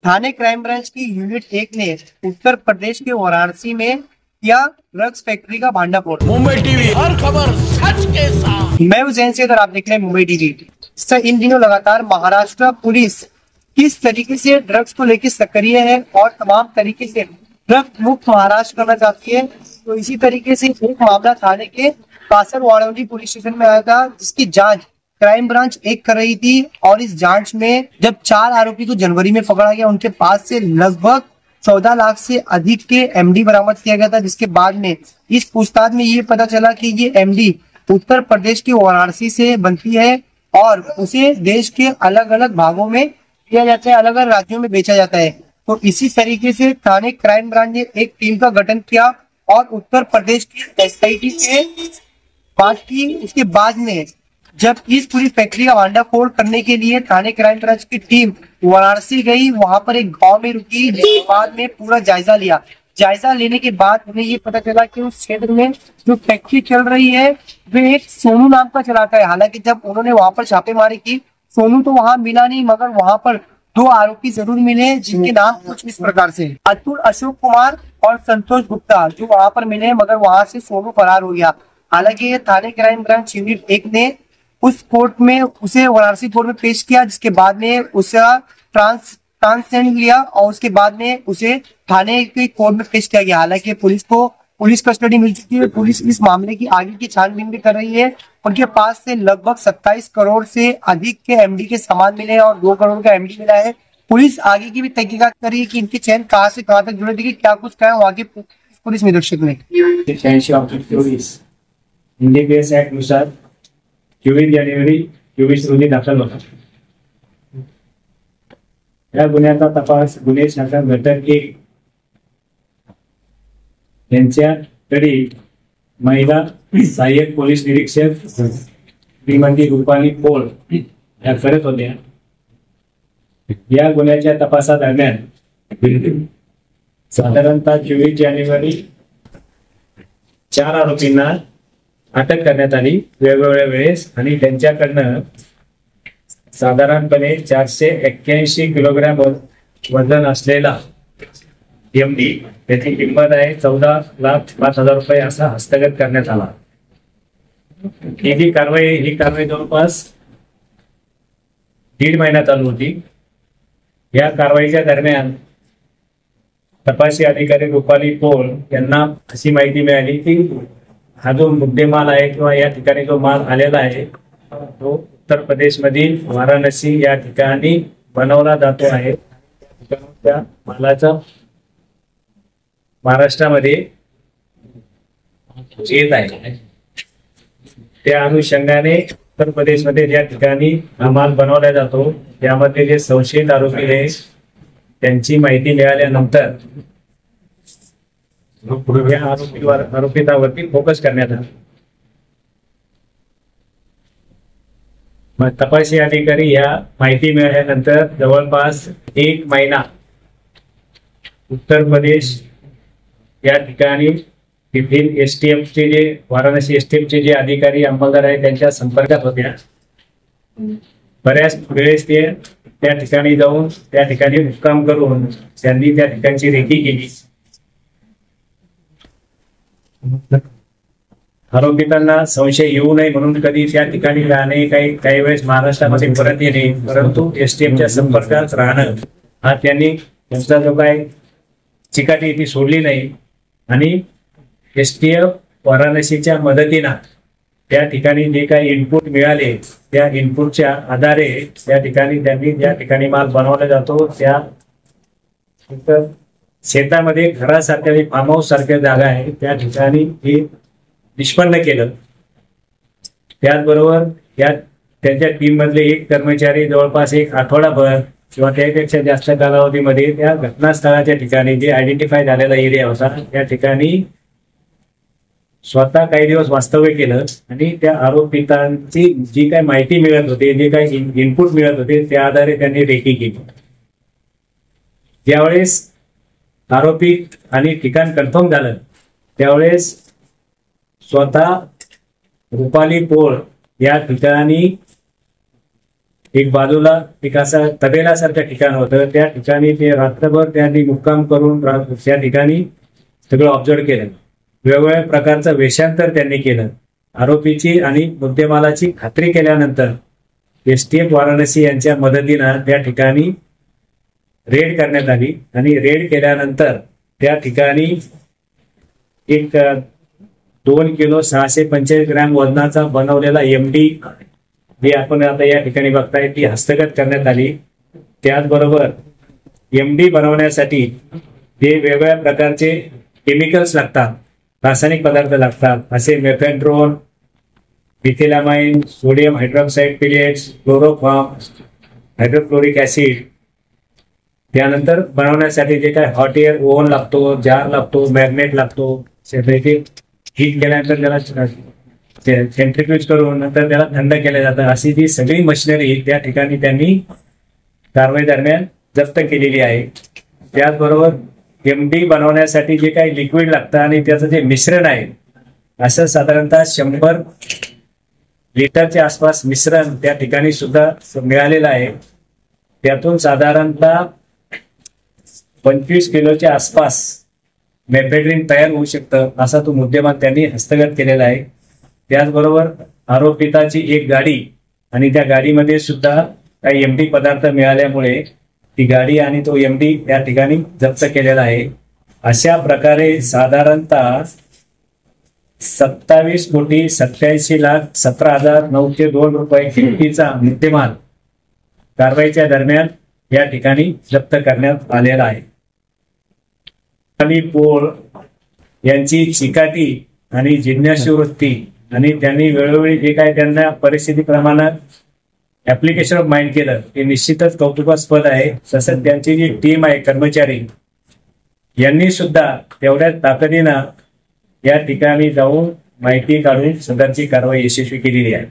थाने crime branch की unit 1 ने उत्तर प्रदेश के वाराणसी में किया ड्रग्स फैक्ट्री का भांडाफोड़। मुंबई टीवी, हर खबर सच के साथ। मैं उज्जैन से, अगर आप देख रहे हैं मुंबई टीवी। सर, इन दिनों लगातार महाराष्ट्र पुलिस किस तरीके से ड्रग्स को लेकर सक्रिय है और तमाम तरीके से ड्रग्स मुक्त महाराष्ट्र करना चाहती है, तो इसी तरीके से एक मामला थाने के कासरवाड़ी पुलिस स्टेशन में आया था, जिसकी जांच क्राइम ब्रांच 1 कर रही थी। और इस जांच में जब 4 आरोपी को जनवरी में पकड़ा गया, उनके पास से लगभग 14 लाख से अधिक के एमडी बरामद किया गया था, जिसके बाद में इस पूछताछ में ये पता चला कि ये एमडी उत्तर प्रदेश के वाराणसी से बनती है और उसे देश के अलग अलग भागों में किया जाता है, अलग अलग राज्यों में बेचा जाता है। तो इसी तरीके से थाने क्राइम ब्रांच ने एक टीम का गठन किया और उत्तर प्रदेश की एसआईटी से बात की। उसके बाद में जब इस पूरी फैक्ट्री का भांडाफोड़ करने के लिए थाने क्राइम ब्रांच की टीम वाराणसी गई, वहां पर एक गांव में रुकी, जिसके बाद में पूरा जायजा लिया। जायजा लेने के बाद उन्हें ये पता चला कि उस क्षेत्र में जो फैक्ट्री चल रही है वे एक सोनू नाम का चलाता है। हालांकि जब उन्होंने वहां पर छापेमारी की, सोनू तो वहां मिला नहीं, मगर वहां पर 2 आरोपी जरूर मिले, जिनके नाम कुछ इस प्रकार से अतुल अशोक कुमार और संतोष गुप्ता, जो वहां पर मिले, मगर वहां से सोनू फरार हो गया। हालांकि थाने क्राइम ब्रांच यूनिट 1 ने उस कोर्ट में उसे वाराणसी कोर्ट में पेश किया, जिसके बाद में उसका ट्रांसजेंडर लिया और उसके बाद में उसे थाने के कोर्ट में पेश किया गया। हालांकि पुलिस को पुलिस कस्टडी मिल चुकी है। पुलिस इस मामले की आगे की छानबीन भी कर रही है। उनके पास से लगभग 27 करोड़ से अधिक के एमडी के सामान मिले हैं और 2 करोड़ का एमडी मिला है। पुलिस आगे की भी तहकीकात कर रही है कि इनकी चैन कहां से कहां तक जुड़ी थी, क्या कुछ कहा वहां के पुलिस निरीक्षक ने। 86 ऍक्ट नुसार 24 जानेवारी 24 रोजी दाखल होता। या गुन्ह्याचा तपास गुन्हे शाखा घटक 1 यांच्याकडे महिला सहाय्यक पोलीस निरीक्षक श्रीमती रुपाली पोळ या करत होत्या। या गुन्ह्याच्या तपासादरम्यान साधारणतः 24 जानेवारी 4 आरोपींना अटक करण्यात आली वेगवेगळ्या वेळेस आणि त्यांच्याकडनं साधारणपणे 481 किलोग्रॅम वजन असलेला एमडी, त्याची किंमत आहे 14,05,000 रुपये असा हस्तगत करण्यात आला। ही कारवाई जवळपास 1.5 महिना चालू होती। या कारवाईच्या दरम्यान तपासी अधिकारी रुपाली पोळ यांना अशी माहिती मिळाली की हा जो मुद्देमाल आहे किंवा या ठिकाणी जो माल आलेला आहे तो उत्तर प्रदेश मधील वाराणसी या ठिकाणी बनवला जातो आहे। त्या मालाचा महाराष्ट्रामध्ये येत आहे। त्या अनुषंगाने उत्तर प्रदेश मध्ये ज्या ठिकाणी हा माल बनवला जातो त्यामध्ये जे संशयित आरोपी आहेत त्यांची माहिती मिळाल्यानंतर या आरोपितावरती फोकस करण्यात आला। मग तपासी अधिकारी या माहिती मिळाल्यानंतर जवळपास 1 महिना उत्तर प्रदेश या ठिकाणी तिथील एसटीएफचे जे वाराणसी एसटीएफचे जे अधिकारी अंमलदार आहेत त्यांच्या संपर्कात होत्या। बऱ्याच वेळेस ते त्या ठिकाणी जाऊन त्या ठिकाणी मुक्काम करून त्यांनी त्या ठिकाणची रेकी केली। आरोपितांना संशय येऊ नये म्हणून कधी त्या ठिकाणी राहणे, काही वेळेस महाराष्ट्रामध्ये परत येणे, परंतु एसटीएफच्या संपर्कात राहणं हा त्यांचा जो काय चिकाटी ती सोडली नाही आणि एसटीएफ वाराणसीच्या मदतीनं त्या ठिकाणी जे काही इनपुट मिळाले त्या इनपुटच्या आधारे त्या ठिकाणी त्यांनी ज्या ठिकाणी माल बनवला जातो त्या शेतामध्ये घरासारख्या फार्म हाऊस सारख्या जागा आहे त्या ठिकाणी हे निष्पन्न केलं। त्याचबरोबर या त्यांच्या टीम मधले एक कर्मचारी जवळपास 1 आठवडाभर किंवा त्यापेक्षा जास्त कालावधीमध्ये त्या घटनास्थळाच्या ठिकाणी जे आयडेंटिफाय झालेला एरिया होता त्या ठिकाणी स्वतः काही दिवस वास्तव्य केलं आणि त्या आरोपितांची जी काही माहिती मिळत होती, जे काही इनपुट मिळत होते त्या आधारे त्यांनी रेकी केली। ज्यावेळेस आरोपी आणि ठिकाण कन्फर्म झालं त्यावेळेस स्वतः रुपाली पोळ या ठिकाणी एक बाजूला एक असं तबेलासारखं ठिकाण होतं. त्या ठिकाणी ते रात्रभर त्यांनी मुक्काम करून त्या ठिकाणी सगळं ऑब्झर्व केलं. वेगवेगळ्या प्रकारचं वेषांतर त्यांनी केलं. आरोपीची आणि मुद्देमालाची खात्री केल्यानंतर एसटीएफ वाराणसी यांच्या मदतीनं त्या ठिकाणी रेड करण्यात आली आणि रेड केल्यानंतर त्या ठिकाणी एक 2 किलो 645 ग्रॅम वजनाचा बनवलेला MD जे आपण आता या ठिकाणी बघताय ती हस्तगत करण्यात आली. त्याचबरोबर MD बनवण्यासाठी जे वेगवेगळ्या प्रकारचे केमिकल्स लागतात, रासायनिक पदार्थ लागतात, असे mephedrone, methylamine, sodium hydroxide pellets, chloroform, hydrochloric acid, त्यानंतर बनवण्यासाठी जे काय हॉट एअर ओव्हन लागतो, जार लागतो, मॅग्नेट लागतो, सेपरेटिव्ह हीट केल्यानंतर त्याला सेंट्रिफ्यूज करून नंतर त्याला थंड केलं जातं. अशी जी सगळी मशिनरी त्या ठिकाणी त्यांनी कारवाई दरम्यान जप्त केलेली आहे. त्याचबरोबर MD बनवण्यासाठी जे काही लिक्विड लागतं आणि त्याचं जे मिश्रण आहे असं साधारणतः 100 लिटरच्या आसपास मिश्रण त्या ठिकाणी सुद्धा मिळालेलं आहे. त्यातून साधारणतः 25 किलोच्या आसपास मेफेड्रिन तयार होऊ शकतं असा तो मुद्देमाल त्यांनी हस्तगत केलेला आहे. त्याचबरोबर आरोपिताची एक गाडी आणि त्या गाडीमध्ये सुद्धा काही MD पदार्थ मिळाल्यामुळे ती गाडी आणि तो MD त्या ठिकाणी जप्त केलेला आहे. अशा प्रकारे साधारणतः 27,87,17,902 रुपये किमतीचा मुद्देमाल कारवाईच्या दरम्यान या ठिकाणी जप्त करण्यात आलेला आहे. पोळ यांची चिकाटी आणि जिज्ञासू वृत्ती आणि त्यांनी वेळोवेळी जे काय त्यांना परिस्थितीप्रमाणे ऍप्लिकेशन ऑफ माइंड केलं ते निश्चितच कौतुकास्पद आहे. तसंच त्यांची जी टीम आहे कर्मचारी यांनी सुद्धा तेवढ्याच ताकदीनं या ठिकाणी जाऊन माहिती काढून सदरची कारवाई यशस्वी केलेली आहे.